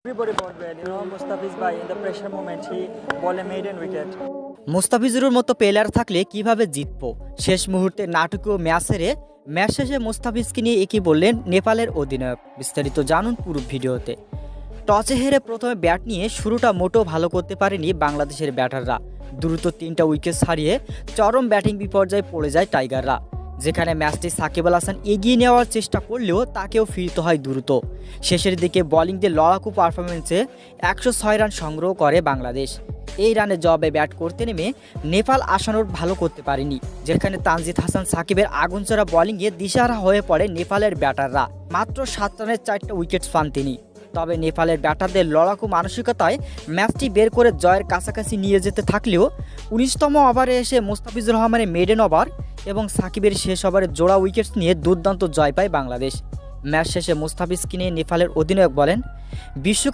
Everybody bought well, Mustafiz Bhai in the pressure moment he ball a maiden wicket. মুস্তাফিজুরের মতো player থাকলে কিভাবে জিতবো, শেষ মুহূর্তে নাটকীয় ম্যাচ হেরে ম্যাচ শেষে মুস্তাফিজকে নিয়ে একই বললেন নেপালের অধিনায়ক। বিস্তারিত জানুন পুরো ভিডিওতে। টসে হেরে প্রথমে ব্যাট নিয়ে শুরুটা মোটেও ভালো করতে পারেনি বাংলাদেশের ব্যাটাররা। দ্রুত 3টা উইকেট হারিয়ে চরম ব্যাটিং বিপর্যয়ে পড়ে যায় টাইগাররা। যেখানে ম্যাচটি সাকিব আল হাসান এগিয়ে নেওয়ার চেষ্টা করলেও তাকেও ফিরতে হয় দ্রুত। শেষের দিকে বোলিং দিয়ে লড়াকু পারফরমেন্সে 106 রান সংগ্রহ করে বাংলাদেশ। এই রানে জবাবে ব্যাট করতে নেমে নেপাল আশানুরূপ ভালো করতে পারেনি, যেখানে তানজিদ হাসান সাকিবের আগুনচড়া বোলিংয়ে দিশাহারা হয়ে পড়ে নেপালের ব্যাটাররা। মাত্র 7 রানে 4টা উইকেট পান তিনি। তবে নেপালের ব্যাটারদের লড়াকু মানসিকতায় ম্যাচটি বের করে জয়ের কাছাকাছি নিয়ে যেতে থাকলেও 19তম ওভারে এসে মুস্তাফিজুর রহমানের মেডেন ওভার এবং সাকিবের শেষ ওভারে জোড়া উইকেট নিয়ে দুর্দান্ত জয় পায় বাংলাদেশ। ম্যাচ শেষে মুস্তাফিজকে নিয়ে নেপালের অধিনায়ক বলেন, বিশ্বকাপ